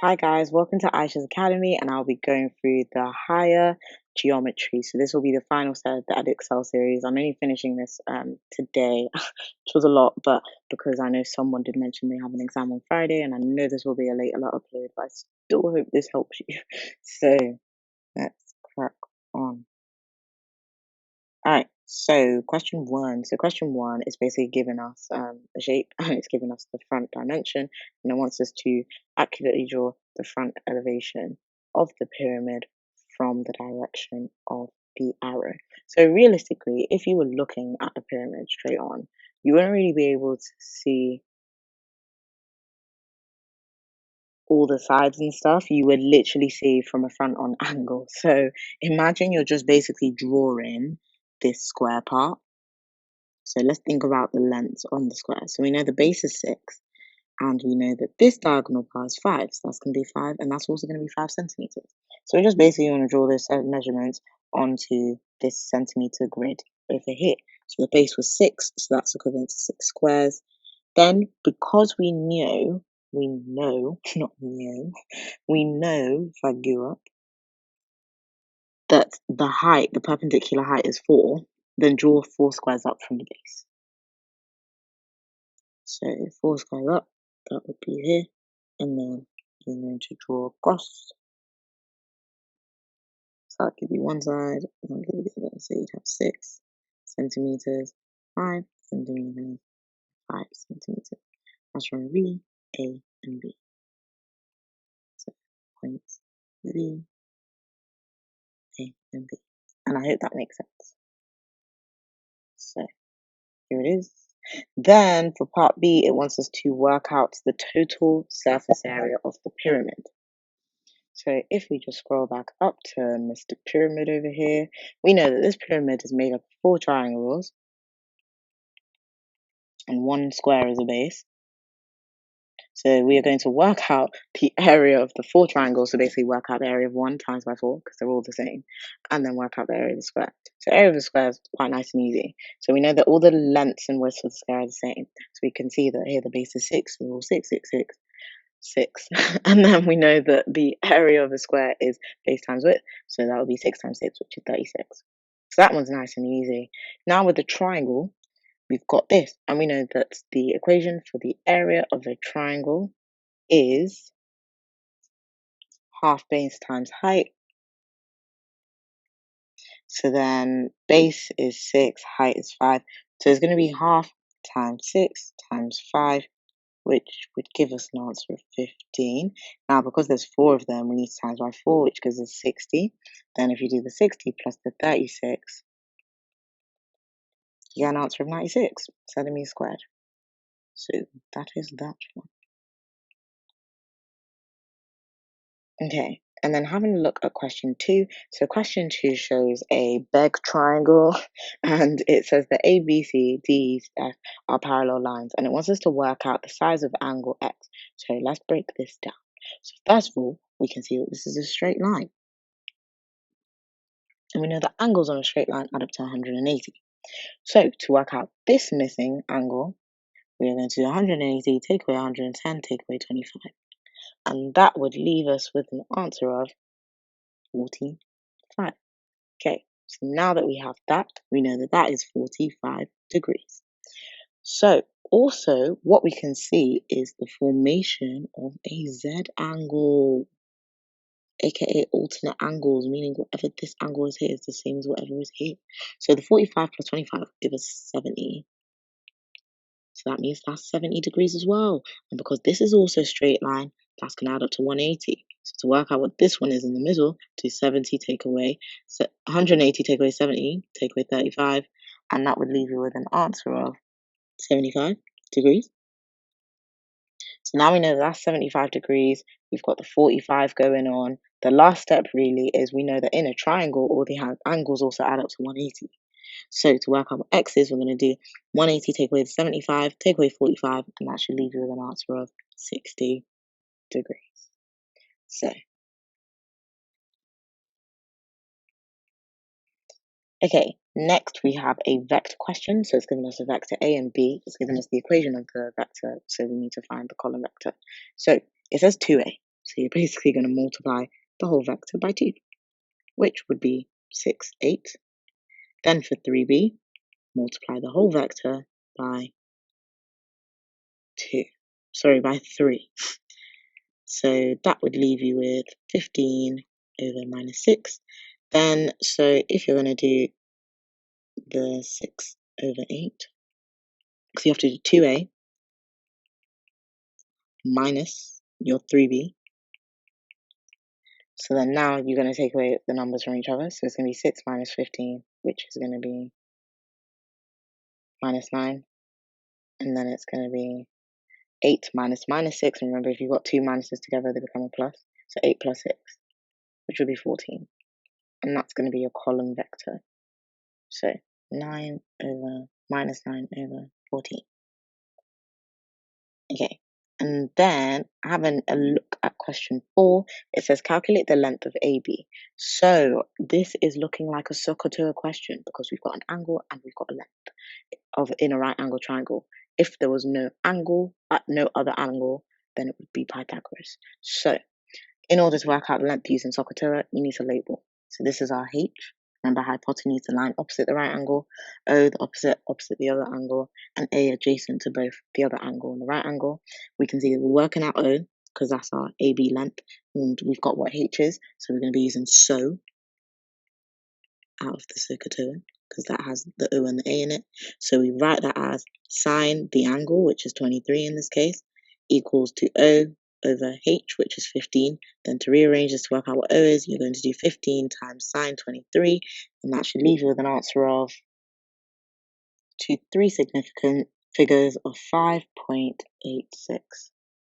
Hi guys, welcome to Aisha.Academy, and I'll be going through the higher geometry. So this will be the final set of the Edexcel series. I'm only finishing this today, which was a lot, but because I know someone did mention they have an exam on Friday, and I know this will be a later upload, but I still hope this helps you. So let's crack on. Alright, so question one. So question one is basically giving us a shape and it's giving us the front dimension, and it wants us to accurately draw the front elevation of the pyramid from the direction of the arrow. So realistically, if you were looking at the pyramid straight on, you wouldn't really be able to see all the sides and stuff. You would literally see from a front on angle. So imagine you're just basically drawing this square part. So let's think about the lengths on the square. So we know the base is 6, and we know that this diagonal part is 5. So that's going to be 5, and that's also going to be 5 centimeters. So we just basically want to draw those measurements onto this centimeter grid over here. So the base was 6, so that's equivalent to 6 squares. Then, because we know, not know, we know, if I go up, that the height, the perpendicular height is 4, then draw 4 squares up from the base. So 4 squares up, that would be here, and then you're going to draw across. So I'll give you one side, and I'll give you the other. So you'd have 6 centimeters, 5 centimeters, 5 centimeters. That's from V, A, and B. So points V, A, and B. And I hope that makes sense. So here it is. Then for part B, it wants us to work out the total surface area of the pyramid. So if we just scroll back up to Mr. Pyramid over here, we know that this pyramid is made up of 4 triangles and 1 square as a base. So we are going to work out the area of the 4 triangles, so basically work out the area of 1 times by 4, because they're all the same, and then work out the area of the square. So area of the square is quite nice and easy. So we know that all the lengths and widths of the square are the same. So we can see that here the base is 6, so all 6, 6, 6. 6. And then we know that the area of a square is base times width, so that would be 6 times 6, which is 36. So that one's nice and easy. Now with the triangle, we've got this, and we know that the equation for the area of a triangle is half base times height. So then base is 6, height is 5. So it's going to be half times 6 times 5, which would give us an answer of 15. Now, because there's 4 of them, we need to times by 4, which gives us 60. Then if you do the 60 plus the 36, you get an answer of 96 centimeters squared. So that is that one. Okay, and then having a look at question 2. So question 2 shows a beg triangle, and it says that A, B, C, D, F are parallel lines, and it wants us to work out the size of angle X. So let's break this down. So first of all, we can see that this is a straight line. And we know that angles on a straight line add up to 180. So to work out this missing angle, we are going to do 180, take away 110, take away 25. And that would leave us with an answer of 45. Okay, so now that we have that, we know that that is 45 degrees. So also what we can see is the formation of a Z angle, aka alternate angles, meaning whatever this angle is here is the same as whatever is here. So the 45 plus 25 give us 70. So that means that's 70 degrees as well. And because this is also a straight line, that's going to add up to 180. So to work out what this one is in the middle, do 70 take away, 180 take away 70, take away 35, and that would leave you with an answer of 75 degrees. So now we know that's 75 degrees. We've got the 45 going on. The last step really is we know that in a triangle, all the angles also add up to 180. So to work out what X is, we're going to do 180 take away the 75, take away 45, and that should leave you with an answer of 60 degrees. So, okay, next we have a vector question. So it's given us a vector A and B. It's given us the equation of the vector, so we need to find the column vector. So it says 2A. So you're basically going to multiply the whole vector by 2, which would be 6, 8. Then for 3b, multiply the whole vector by 2. Sorry, by 3. So that would leave you with 15 over minus 6. Then, so if you're going to do the 6 over 8, because you have to do 2a minus your 3b. So then now you're going to take away the numbers from each other. So it's going to be 6 minus 15, which is going to be minus 9. And then it's going to be 8 minus minus 6. And remember, if you've got two minuses together, they become a plus. So 8 plus 6, which would be 14. And that's going to be your column vector. So 9 over minus 9 over 14. Okay. And then having a look at question 4, it says calculate the length of AB. So this is looking like a SOHCAHTOA question because we've got an angle and we've got a length in a right angle triangle. If there was no angle, no other angle, then it would be Pythagoras. So in order to work out the length using SOHCAHTOA, you need to label. So this is our H. Remember, hypotenuse, the line opposite the right angle, O, the opposite the other angle, and A adjacent to both the other angle and the right angle. We can see that we're working out O, because that's our AB length, and we've got what H is, so we're going to be using SO out of the SOHCAHTOA, because that has the O and the A in it. So we write that as sine the angle, which is 23 in this case, equals to O over H, which is 15. Then to rearrange this to work out what O is, you're going to do 15 times sine 23, and that should leave you with an answer of three significant figures of 5.86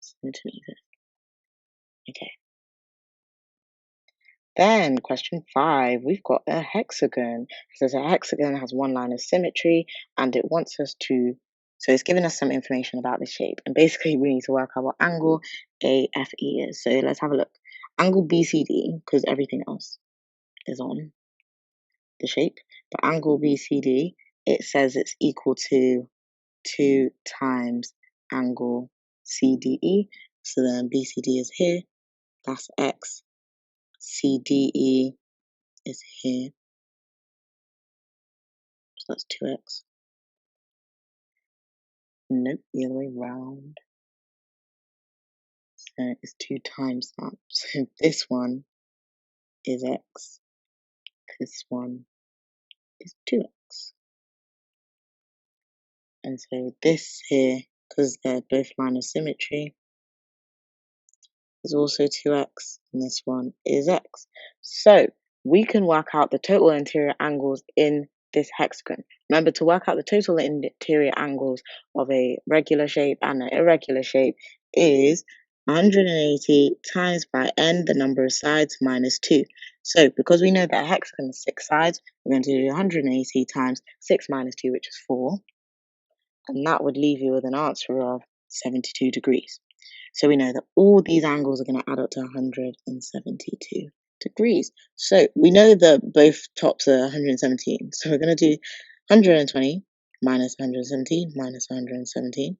centimeters. Okay. Then question 5, we've got a hexagon. It says a hexagon has one line of symmetry, and it wants us to, so it's giving us some information about the shape. And basically we need to work out what angle AFE is. So let's have a look. Angle BCD, because everything else is on the shape, but angle BCD, it says it's equal to 2 times angle CDE. So then BCD is here, that's X. CDE is here, so that's 2x. Nope, the other way round. So it's 2 times that. So this one is x, this one is 2x. And so this here, because they're both line of symmetry, is also 2x, and this one is x. So we can work out the total interior angles in this hexagon. Remember, to work out the total interior angles of a regular shape and an irregular shape is 180 times by n, the number of sides, minus 2. So because we know that a hexagon has 6 sides, we're going to do 180 times 6 minus 2, which is 4. And that would leave you with an answer of 72 degrees. So we know that all these angles are going to add up to 172 degrees. So we know that both tops are 117. So we're going to do 120 minus 117 minus 117.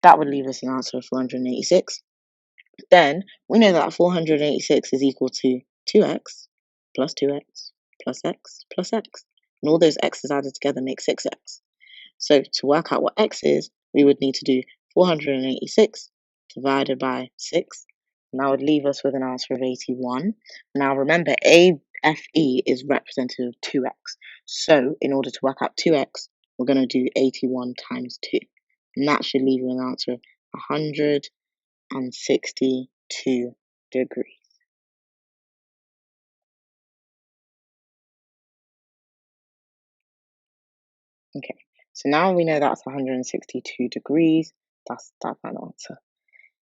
That would leave us an answer of 486. Then we know that 486 is equal to 2x plus 2x plus x plus x. And all those x's added together make 6x. So to work out what x is, we would need to do 486 divided by 6. And that would leave us with an answer of 81. Now remember, AFE is representative of 2x. So in order to work out 2x, we're going to do 81 times 2. And that should leave you an answer of 162 degrees. Okay, so now we know that's 162 degrees. That's that answer.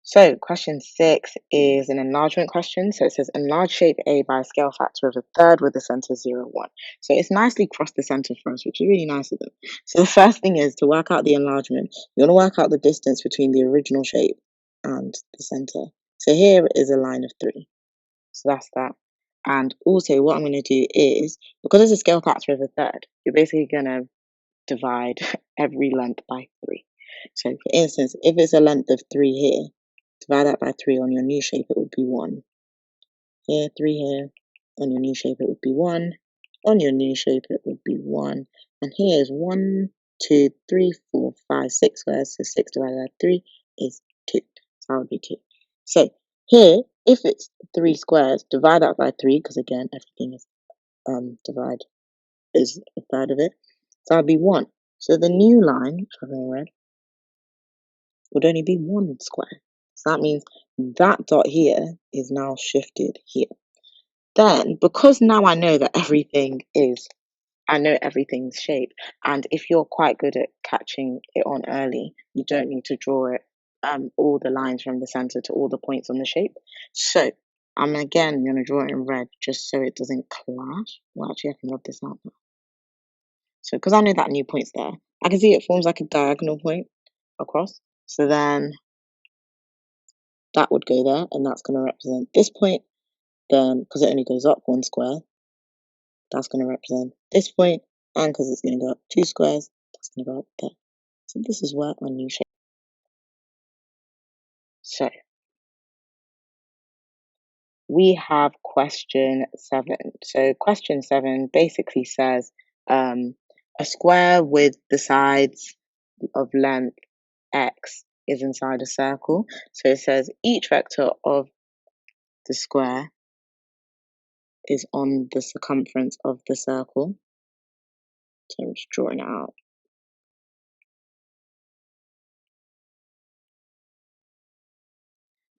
So question 6 is an enlargement question. So it says enlarge shape A by a scale factor of a third with the center 0, 1. So it's nicely crossed the center for us, which is really nice of them. So the first thing is to work out the enlargement. You want to work out the distance between the original shape and the center. So here is a line of 3. So that's that. And also what I'm going to do is, because it's a scale factor of a third, you're basically going to divide every length by 3. So for instance, if it's a length of 3 here, Divide that by 3 on your new shape, it would be 1. Here, 3 here. On your new shape, it would be 1. On your new shape, it would be 1. And here is 1, 2, 3, 4, 5, 6 squares. So 6 divided by 3 is 2. So that would be 2. So here, if it's 3 squares, divide that by 3, because again, everything is divide is a third of it. So that would be 1. So the new line, which I've red, would only be 1 square. So that means that dot here is now shifted here. Then, because now I know everything's shape, and if you're quite good at catching it on early, you don't need to draw it all the lines from the center to all the points on the shape. So I'm again going to draw it in red just so it doesn't clash. Well, actually, I can rub this out now. So because I know that new point's there, I can see it forms like a diagonal point across. So then that would go there, and that's going to represent this point. Then, because it only goes up 1 square, that's going to represent this point, and because it's going to go up 2 squares, that's going to go up there. So this is where our new shape. So we have question 7. So question 7 basically says a square with the sides of length x is inside a circle. So it says each vector of the square is on the circumference of the circle. So I'm just drawing it out.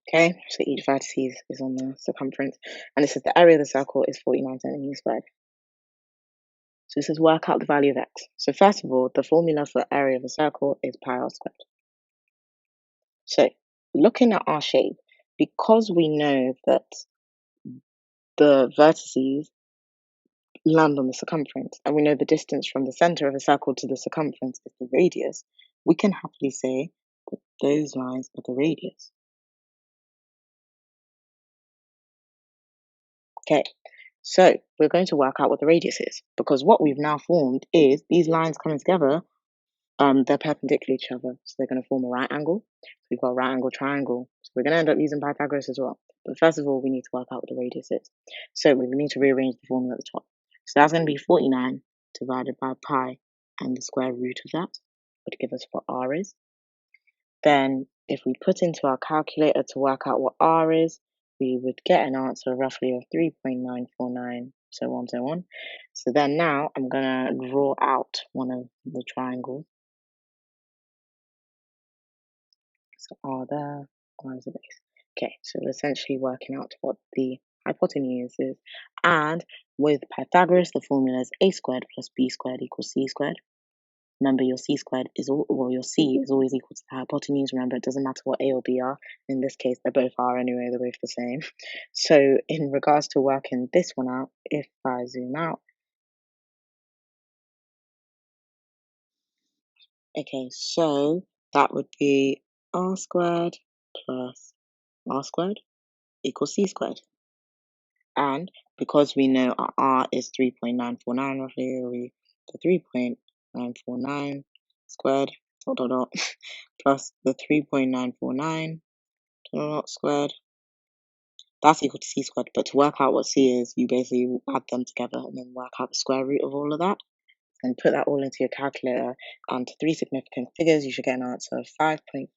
Okay, so each vertex is on the circumference, and it says the area of the circle is 49 centimeters squared. So it says work out the value of x. So first of all, the formula for area of a circle is pi r squared. So looking at our shape, because we know that the vertices land on the circumference, and we know the distance from the center of a circle to the circumference is the radius, we can happily say that those lines are the radius. Okay, so we're going to work out what the radius is, because what we've now formed is these lines coming together, they're perpendicular to each other, so they're going to form a right angle. So we've got a right angle triangle, so we're going to end up using Pythagoras as well. But first of all, we need to work out what the radius is. So we need to rearrange the formula at the top. So that's going to be 49 divided by pi, and the square root of that would give us what r is. Then if we put into our calculator to work out what r is, we would get an answer roughly of 3.949, so on, so on. So then now I'm going to draw out one of the triangles. So r there, r is the base. Okay, so we're essentially working out what the hypotenuse is. And with Pythagoras, the formula is a squared plus b squared equals c squared. Remember, your c squared is your c is always equal to the hypotenuse. Remember, it doesn't matter what a or b are. In this case, they both are anyway. They're both the same. So in regards to working this one out, if I zoom out, okay, so that would be r squared plus r squared equals c squared. And because we know our r is 3.949 roughly, the 3.949 squared dot dot dot plus the 3.949 squared, that's equal to c squared. But to work out what c is, you basically add them together and then work out the square root of all of that, and put that all into your calculator. And to 3 significant figures, you should get an answer of 5.59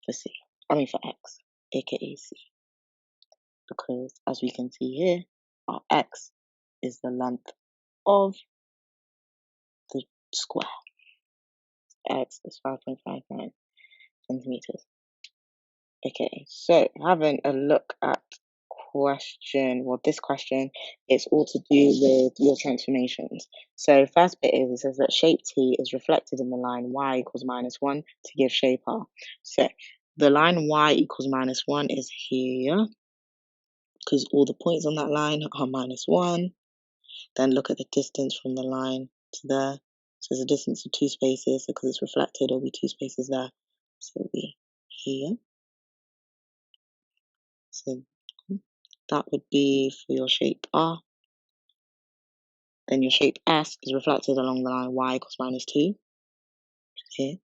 for c. I mean for x, aka c. Because as we can see here, our x is the length of the square. X is 5.59 centimeters. Okay, so having a look at this question is all to do with your transformations. So first bit is, it says that shape T is reflected in the line y equals -1 to give shape R. So the line y equals -1 is here, because all the points on that line are -1. Then look at the distance from the line to there. So there's a distance of 2 spaces, so because it's reflected, there'll be 2 spaces there. So it'll be here. So that would be for your shape R. Then your shape S is reflected along the line y equals -2, which is here.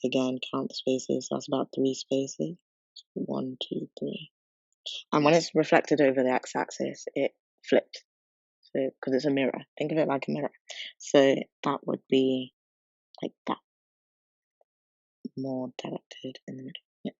So again, count the spaces. That's about 3 spaces. 1, 2, 3. And when it's reflected over the x-axis, it flips. So, because it's a mirror. Think of it like a mirror. So that would be like that, more directed in the middle. Yeah.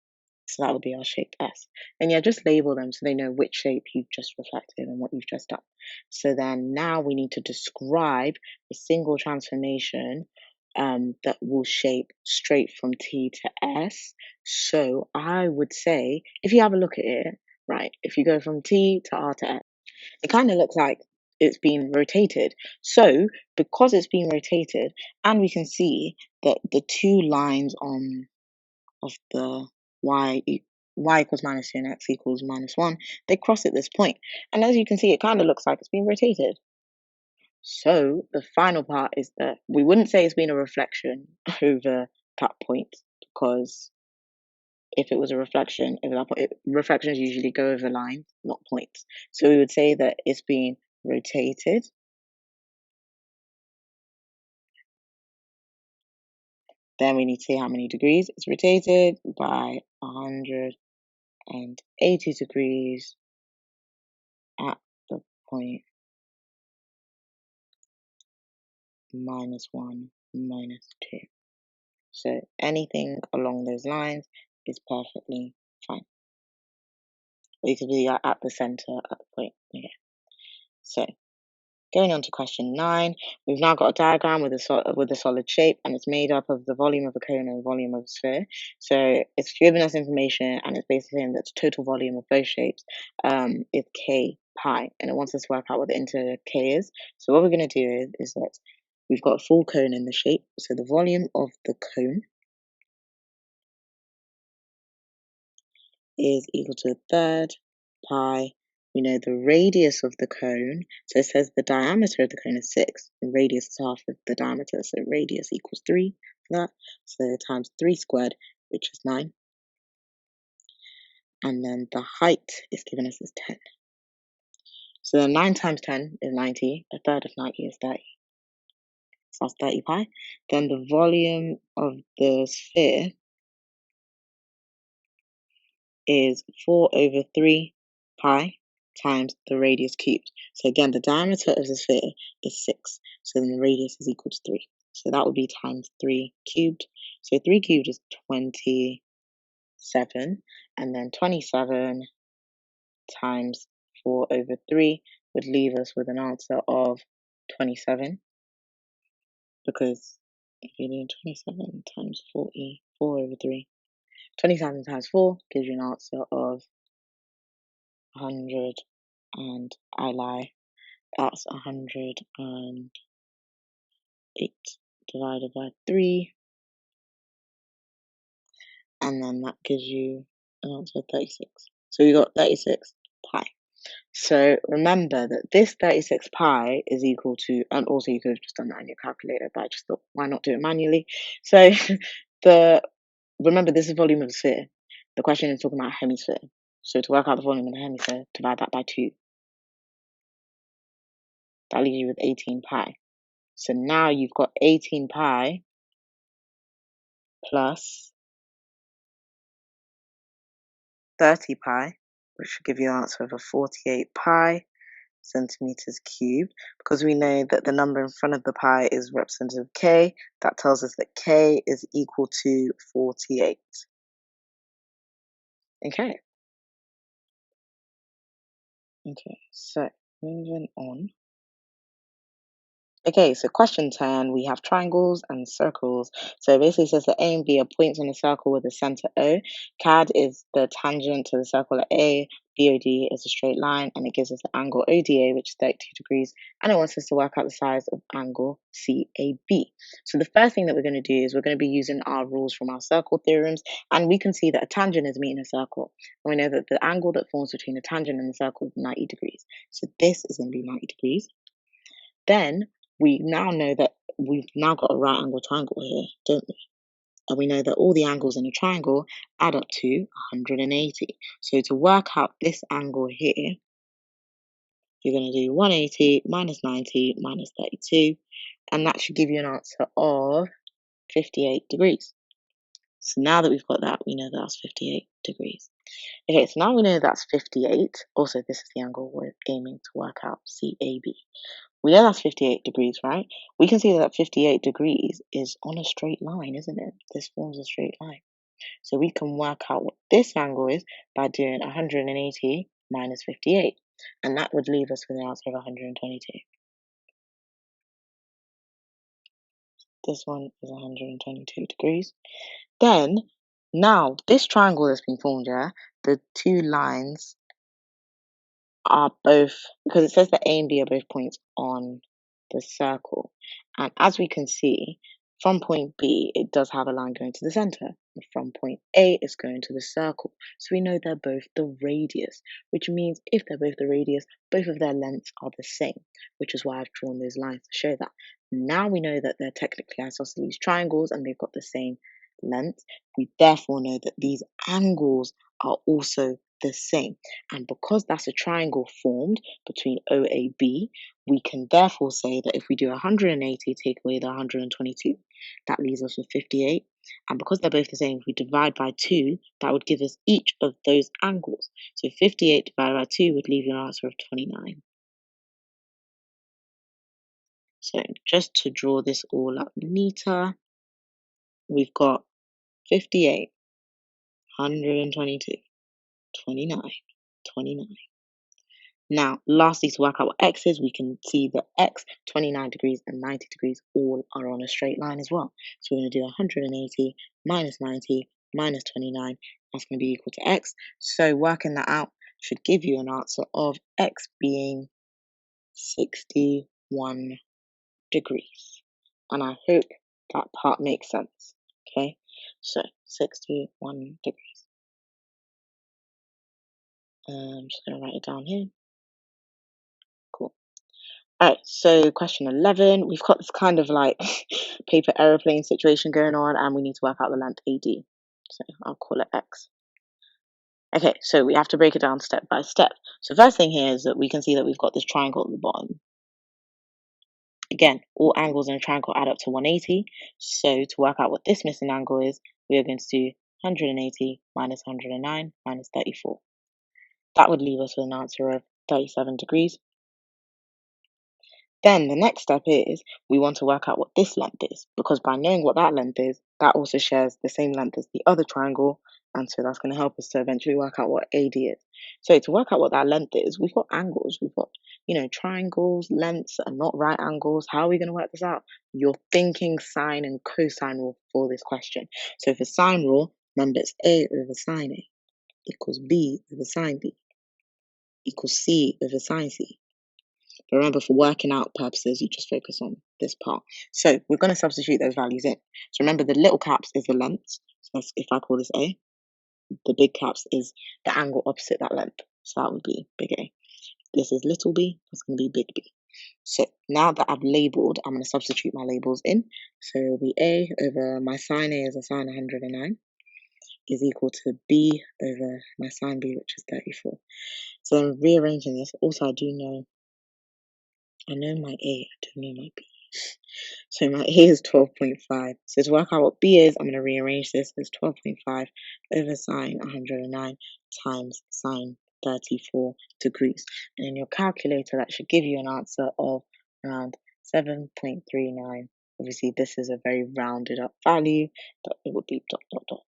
So that would be our shape S. And yeah, just label them so they know which shape you've just reflected and what you've just done. So then now we need to describe a single transformation that will shape straight from T to S. So I would say, if you have a look at it, right, if you go from T to R to S, it kind of looks like it's been rotated. So because it's been rotated, and we can see that the two lines of the y equals -2 and x equals -1, they cross at this point. And as you can see, it kind of looks like it's been rotated. So the final part is that we wouldn't say it's been a reflection over that point, because if it was a reflection over that point, reflections usually go over lines, not points. So we would say that it's been rotated. Then we need to say how many degrees. It's rotated by 180 degrees at the point -1, -2. So anything along those lines is perfectly fine. Or you could be at the center at the point. Okay. So going on to question 9, we've now got a diagram with a solid shape, and it's made up of the volume of a cone and the volume of a sphere. So it's given us information, and it's basically saying that the total volume of both shapes is k pi, and it wants us to work out what the interior k is. So what we're going to do is that we've got a full cone in the shape, so the volume of the cone is equal to a third pi. We know the radius of the cone, so it says the diameter of the cone is 6, and radius is half of the diameter, so radius equals 3 for that. So times 3 squared, which is 9. And then the height is given us as 10. So then 9 times 10 is 90, a third of 90 is 30. So that's 30 pi. Then the volume of the sphere is 4 over 3 pi times the radius cubed. So again, the diameter of the sphere is 6. So then the radius is equal to 3. So that would be times 3 cubed. So 3 cubed is 27. And then 27 times 4 over 3 would leave us with an answer of 27. Because if you do 27 times 40, 4 over 3, 27 times 4 gives you an answer of 100, and I lie, that's 108 divided by 3, and then that gives you an answer of 36. So we got 36 pi. So remember that this 36 pi is equal to, and also you could have just done that on your calculator, but I just thought, why not do it manually? So remember, this is volume of a sphere. The question is talking about a hemisphere. So to work out the volume of the hemisphere, divide that by 2. That leaves you with 18 pi. So now you've got 18 pi plus 30 pi, which should give you an answer of a 48 pi centimeters cubed. Because we know that the number in front of the pi is representative of k, that tells us that k is equal to 48. Okay. Okay, so moving on. Okay, so question 10, we have triangles and circles. So it basically says that A and B are points on a circle with a center O. CAD is the tangent to the circle at A. BOD is a straight line, and it gives us the angle ODA, which is 32 degrees, and it wants us to work out the size of angle CAB. So the first thing that we're going to do is we're going to be using our rules from our circle theorems, and we can see that a tangent is meeting a circle. And we know that the angle that forms between the tangent and the circle is 90 degrees. So this is going to be 90 degrees. Then we now know that we've now got a right angle triangle here, don't we? And we know that all the angles in a triangle add up to 180. So to work out this angle here, you're going to do 180 minus 90 minus 32, and that should give you an answer of 58 degrees. So now that we've got that, we know that's 58 degrees. Okay, so now we know that's 58. Also, this is the angle we're aiming to work out, CAB. We know that's 58 degrees, right? We can see that 58 degrees is on a straight line, isn't it? This forms a straight line. So we can work out what this angle is by doing 180 minus 58. And that would leave us with an answer of 122. This one is 122 degrees. Then, now, this triangle that's been formed, yeah, the two lines are both, because it says that A and B are both points on the circle. And as we can see, from point B, it does have a line going to the center. And from point A, it's going to the circle. So we know they're both the radius, which means if they're both the radius, both of their lengths are the same, which is why I've drawn those lines to show that. Now we know that they're technically isosceles triangles and they've got the same length. We therefore know that these angles are also the same. And because that's a triangle formed between OAB, we can therefore say that if we do 180, take away the 122, that leaves us with 58. And because they're both the same, if we divide by 2, that would give us each of those angles. So 58 divided by 2 would leave you an answer of 29. So just to draw this all up neater, we've got 58, 122, 29, 29. Now, lastly, to work out what x is, we can see that x, 29 degrees and 90 degrees all are on a straight line as well. So we're going to do 180 minus 90 minus 29. That's going to be equal to x. So working that out should give you an answer of x being 61 degrees. And I hope that part makes sense. Okay, so 61 degrees. I'm just going to write it down here. Cool. All right, so question 11, we've got this kind of like paper aeroplane situation going on and we need to work out the length AD. So I'll call it X. Okay, so we have to break it down step by step. So first thing here is that we can see that we've got this triangle at the bottom. Again, all angles in a triangle add up to 180. So to work out what this missing angle is, we are going to do 180 minus 109 minus 34. That would leave us with an answer of 37 degrees. Then the next step is we want to work out what this length is, because by knowing what that length is, that also shares the same length as the other triangle, and so that's going to help us to eventually work out what AD is. So to work out what that length is, we've got angles, we've got, triangles, lengths are not right angles. How are we going to work this out? You're thinking sine and cosine rule for this question. So for sine rule, remember it's A over sine A equals B over sine B equals C over sine C. But remember, for working out purposes, you just focus on this part. So we're going to substitute those values in. So remember, the little caps is the length. So that's, if I call this A, the big caps is the angle opposite that length. So that would be big A. This is little b, that's going to be big B. So now that I've labelled, I'm going to substitute my labels in. So it'll be A over my sine A is a sine 109 is equal to B over my sine B, which is 34. So I'm rearranging this. Also, I know my A, I don't know my B. So my A is 12.5. So to work out what B is, I'm going to rearrange this as 12.5 over sine 109 times sine 34 degrees. And in your calculator, that should give you an answer of around 7.39. Obviously, this is a very rounded up value, but it would be dot, dot, dot.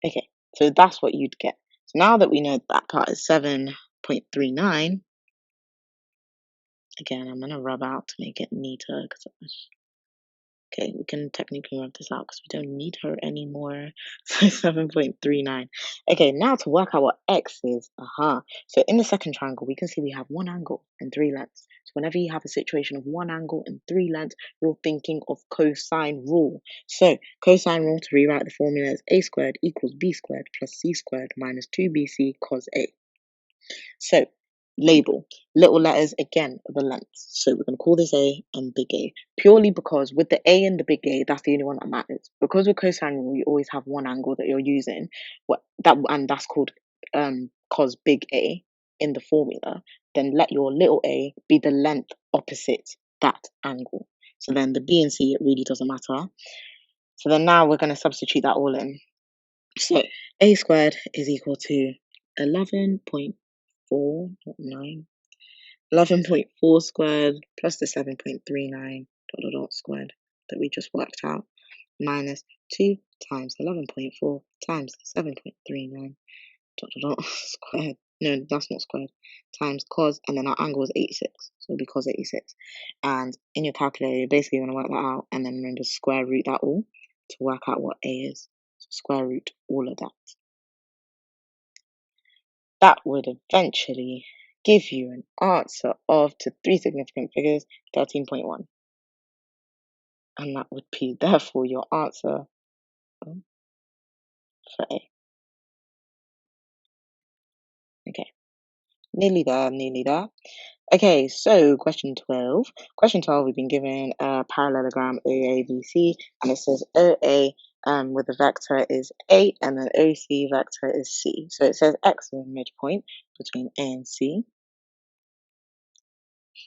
Okay, so that's what you'd get. So now that we know that part is 7.39, again, I'm going to rub out to make it neater. Okay, we can technically rub this out because we don't need her anymore. So 7.39. Okay, now to work out what x is. So in the second triangle, we can see we have one angle and three lengths. So whenever you have a situation of one angle and three lengths, you're thinking of cosine rule. So cosine rule, to rewrite the formula, is a squared equals b squared plus c squared minus 2bc cos a. So label, little letters, again, the lengths. So we're going to call this A and big A, purely because with the A and the big A, that's the only one that matters. Because with cosine rule, you always have one angle that you're using, and that's called cos big A in the formula. Then let your little a be the length opposite that angle. So then the B and C, it really doesn't matter. So then now we're going to substitute that all in. So a squared is equal to 11.4, not 9, 11.4 squared plus the 7.39 squared that we just worked out minus 2 times 11.4 times 7.39 squared. No, that's not squared. Times cos, and then our angle is 86. So it'll be cos 86. And in your calculator, you're basically going to work that out and then remember square root that all to work out what A is. So square root all of that. That would eventually give you an answer of, to three significant figures, 13.1. And that would be, therefore, your answer for A. Okay, nearly there, nearly there. Okay, so question 12. Question 12, we've been given a parallelogram OABC, and it says OA with the vector is A, and then OC vector is C. So it says X is a midpoint between A and C.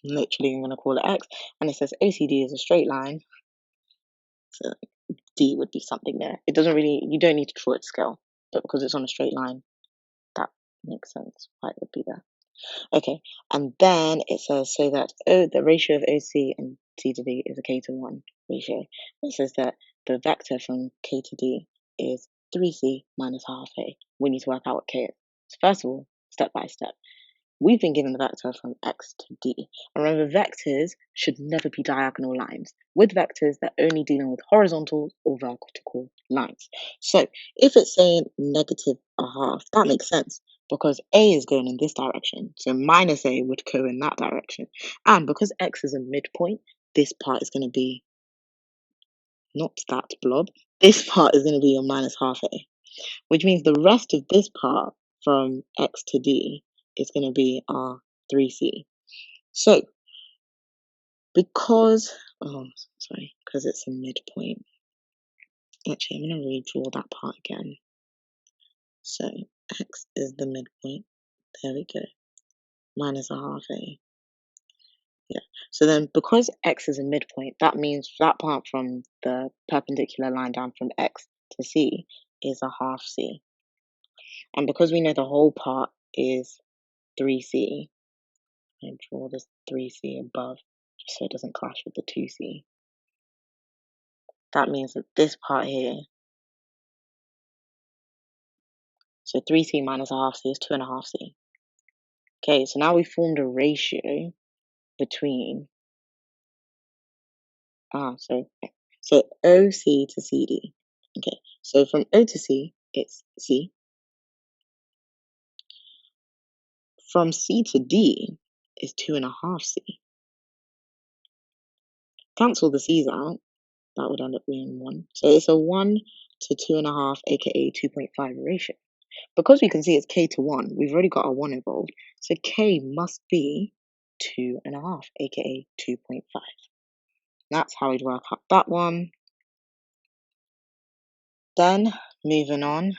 Literally, I'm going to call it X. And it says OCD is a straight line. So D would be something there. It doesn't really, you don't need to draw it scale, but because it's on a straight line, that makes sense why it would be there. Okay, and then it says so that the ratio of OC and C to D is a K to 1 ratio. It says that the vector from K to D is 3C minus half A. We need to work out what K is. So first of all, step by step, we've been given the vector from X to D. And remember, vectors should never be diagonal lines. With vectors, they're only dealing with horizontal or vertical lines. So if it's saying negative a half, that makes sense because A is going in this direction. So minus A would go in that direction. And because X is a midpoint, this part is going to be not that blob. This part is going to be your minus half A, which means the rest of this part from X to D is going to be our 3C. So, because it's a midpoint, actually, I'm going to redraw that part again. So, X is the midpoint. There we go. Minus a half A. Yeah. So then, because X is a midpoint, that means that part from the perpendicular line down from X to C is a half C. And because we know the whole part is 3C, and draw this 3C above just so it doesn't clash with the 2C. That means that this part here, so 3C minus a half C is 2.5C. Okay, so now we formed a ratio between, so OC to CD. Okay, so from O to C, it's C. From C to D is 2.5C. Cancel the C's out, that would end up being 1. So it's a 1 to 2.5, aka 2.5 ratio. Because we can see it's K to 1, we've already got our 1 involved. So K must be 2.5, aka 2.5. That's how we'd work out that one. Then moving on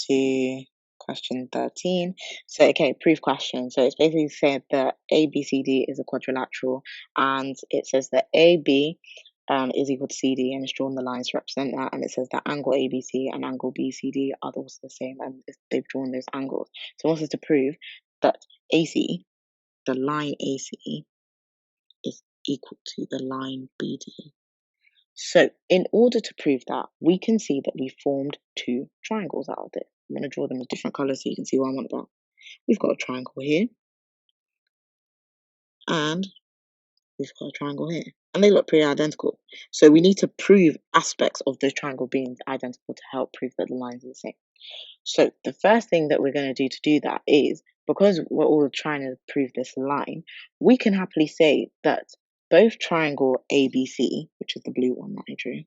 to question 13. So, okay, proof question. So it's basically said that ABCD is a quadrilateral, and it says that AB is equal to CD, and it's drawn the lines to represent that. And it says that angle ABC and angle BCD are also the same, and they've drawn those angles. So it wants us to prove that AC, the line AC, is equal to the line BD. So in order to prove that, we can see that we formed two triangles out of it. I'm going to draw them in different colours so you can see what I'm on about. We've got a triangle here, and we've got a triangle here. And they look pretty identical. So we need to prove aspects of this triangle being identical to help prove that the lines are the same. So the first thing that we're going to do that is, because we're all trying to prove this line, we can happily say that both triangle ABC, which is the blue one that I drew,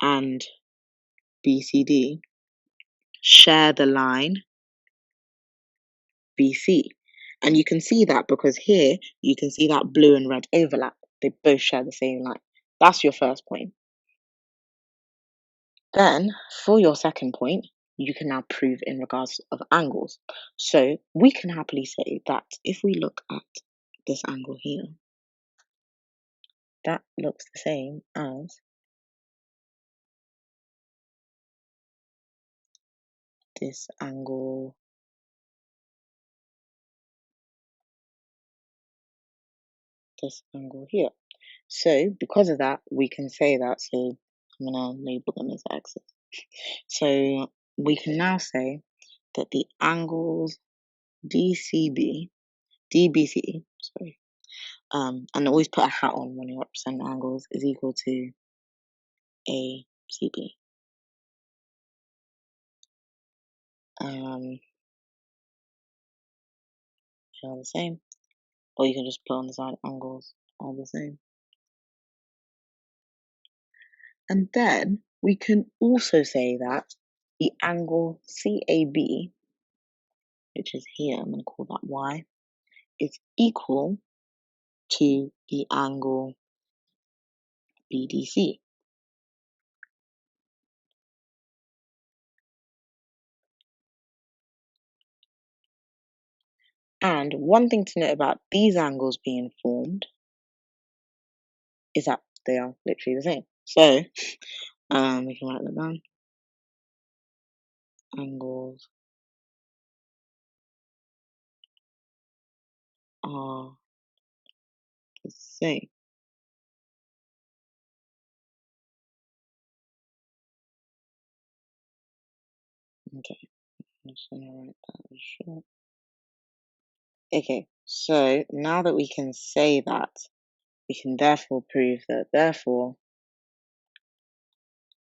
and BCD share the line BC. And you can see that because here you can see that blue and red overlap. They both share the same line. That's your first point. Then for your second point, you can now prove in regards of angles. So we can happily say that if we look at this angle here, that looks the same as this angle here. So because of that, we can say that, so I'm going to label them as x's. So we can now say that the angles DBCE, sorry, and always put a hat on when you represent angles, is equal to ACB. Are the same, or you can just put on the side angles are the same. And then we can also say that the angle CAB, which is here, I'm going to call that Y, is equal to the angle BDC. And one thing to note about these angles being formed is that they are literally the same. So we can write that down. Angles are the same. Okay, I'm just gonna write that as short. Okay, so now that we can say that, we can therefore prove that therefore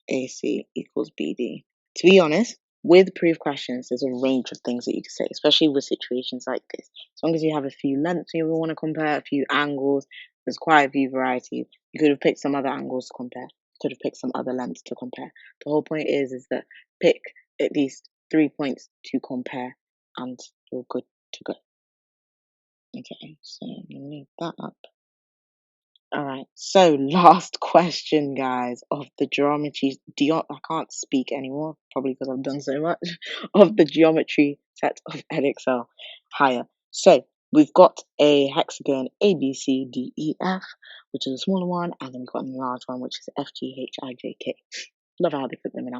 AC equals BD. To be honest, with proof questions, there's a range of things that you can say, especially with situations like this. As long as you have a few lengths you want to compare, a few angles, there's quite a few varieties. You could have picked some other angles to compare. You could have picked some other lengths to compare. The whole point is that pick at least 3 points to compare and you're good to go. Okay, so I'm going to leave that up. All right, so last question, guys, of the geometry. I can't speak anymore, probably because I've done so much of the geometry set of Edexcel higher. So we've got a hexagon A, B, C, D, E, F, which is a smaller one, and then we've got a large one, which is F, G, H, I, J, K. Love how they put them in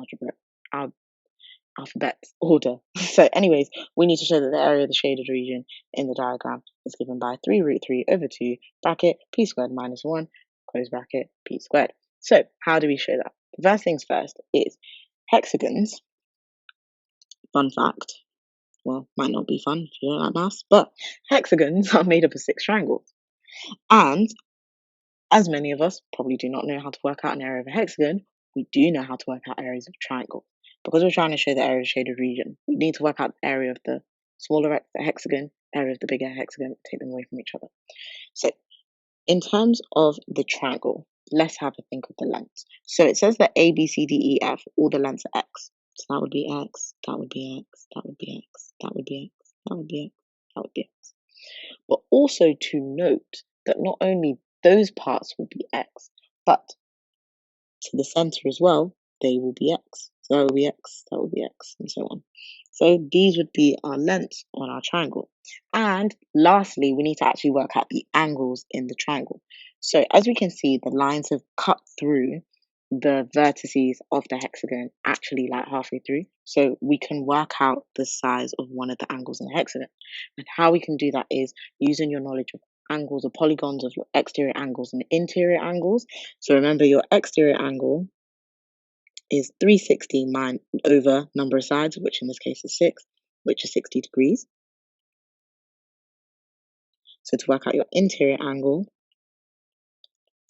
alphabet order. So anyways, we need to show that the area of the shaded region in the diagram is given by 3 root 3 over 2 bracket p squared minus 1 close bracket p squared. So how do we show that? The first things first is hexagons. Fun fact, well, might not be fun if you don't like maths, but hexagons are made up of 6 triangles. And as many of us probably do not know how to work out an area of a hexagon, we do know how to work out areas of triangles. Because we're trying to show the area of shaded region, we need to work out the area of the smaller hexagon, area of the bigger hexagon, take them away from each other. So in terms of the triangle, let's have a think of the lengths. So it says that A, B, C, D, E, F, all the lengths are X. So that would be X, that would be X, that would be X, that would be X, that would be X, that would be X. But also to note that not only those parts will be X, but to the center as well, they will be X. So that will be X, that will be X, and so on. So these would be our lengths on our triangle. And lastly, we need to actually work out the angles in the triangle. So as we can see, the lines have cut through the vertices of the hexagon actually like halfway through. So we can work out the size of one of the angles in the hexagon. And how we can do that is using your knowledge of angles or polygons of your exterior angles and interior angles. So remember, your exterior angle is 360 over number of sides, which in this case is 6, which is 60 degrees. So to work out your interior angle,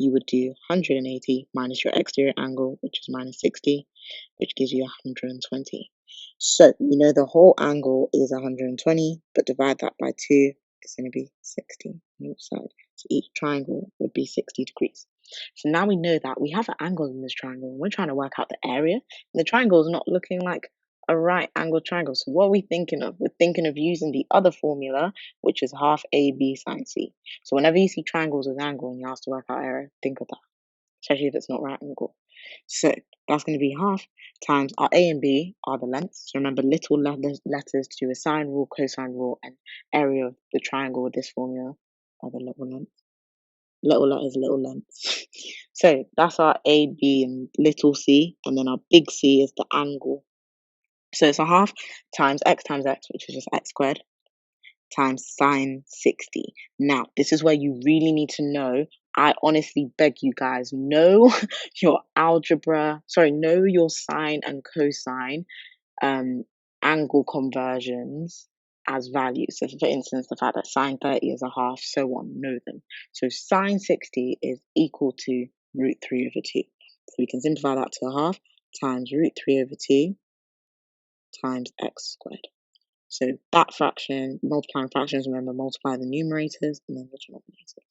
you would do 180 minus your exterior angle, which is minus 60, which gives you 120. So we know the whole angle is 120, but divide that by 2, it's going to be 60 on each side. So each triangle would be 60 degrees. So now we know that we have an angle in this triangle, and we're trying to work out the area. And the triangle is not looking like a right angle triangle. So what are we thinking of? We're thinking of using the other formula, which is half AB sine C. So whenever you see triangles with angle and you're asked to work out area, think of that, especially if it's not right angle. So that's going to be half times our A and B are the lengths. So remember, little letters to do with sine rule, cosine rule, and area of the triangle with this formula by the little length. Little letters, little lengths. So that's our A, B, and little c, and then our big C is the angle. So it's a half times x, which is just x squared, times sine 60. Now, this is where you really need to know. I honestly beg you guys, know your know your sine and cosine angle conversions as values. So for instance, the fact that sine 30 is a half, so on, know them. So sine 60 is equal to root 3 over 2. So we can simplify that to a half times root 3 over 2 times x squared. So that fraction, multiplying fractions, remember, multiply the numerators and then the denominators.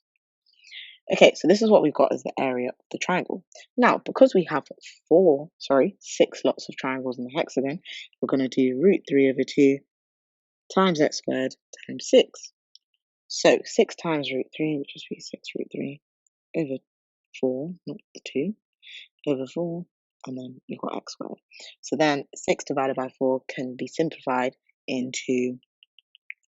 Okay, so this is what we've got as the area of the triangle. Now, because we have 6 lots of triangles in the hexagon, we're going to do root 3 over 2 times x squared times 6. So 6 times root 3, which is 6 root 3, over 4, not the 2, over 4, and then you've got x squared. So then 6 divided by 4 can be simplified into,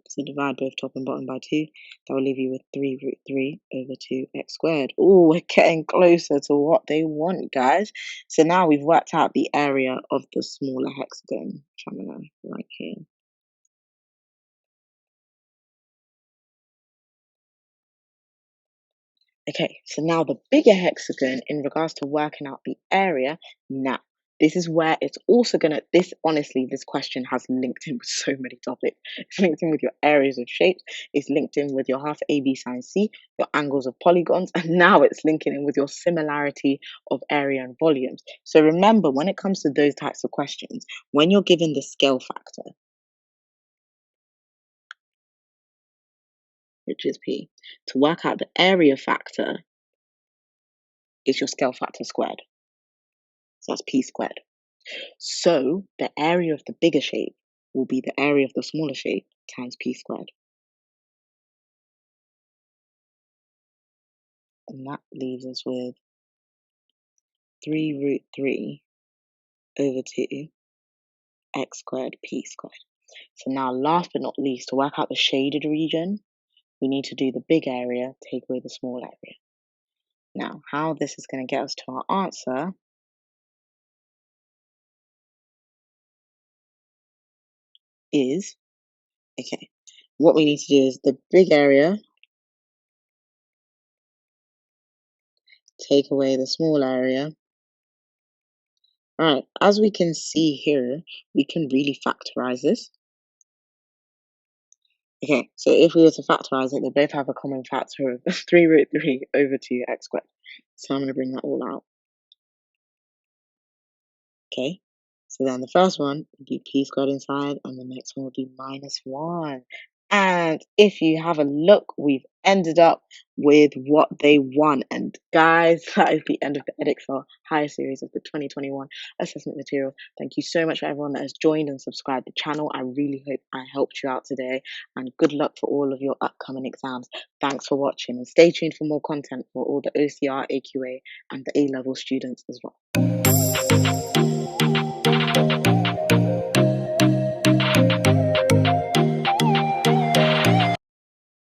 so divide both top and bottom by 2. That will leave you with 3 root 3 over 2 x squared. Oh, we're getting closer to what they want, guys. So now we've worked out the area of the smaller hexagon, which I'm going to write here. Okay, so now the bigger hexagon in regards to working out the area. Now, this is where it's also gonna, honestly, this question has linked in with so many topics. It's linked in with your areas of shapes, it's linked in with your half AB sine C, your angles of polygons, and now it's linking in with your similarity of area and volumes. So remember, when it comes to those types of questions, when you're given the scale factor, which is P, to work out the area factor is your scale factor squared. So that's P squared. So the area of the bigger shape will be the area of the smaller shape times P squared. And that leaves us with 3 root 3 over 2 x squared P squared. So now last but not least, to work out the shaded region, we need to do the big area, take away the small area. Now, how this is going to get us to our answer is, okay, what we need to do is the big area take away the small area. Alright, as we can see here, we can really factorize this. Okay, so if we were to factorize it, they both have a common factor of 3 root 3 over 2 x squared. So I'm going to bring that all out. Okay, so then the first one would be p squared inside, and the next one would be -1. And if you have a look, we've ended up with what they want. And guys, that is the end of the Edexcel higher series of the 2021 assessment material. Thank you so much for everyone that has joined and subscribed the channel. I really hope I helped you out today. And good luck for all of your upcoming exams. Thanks for watching, and stay tuned for more content for all the OCR, AQA, and the A-level students as well.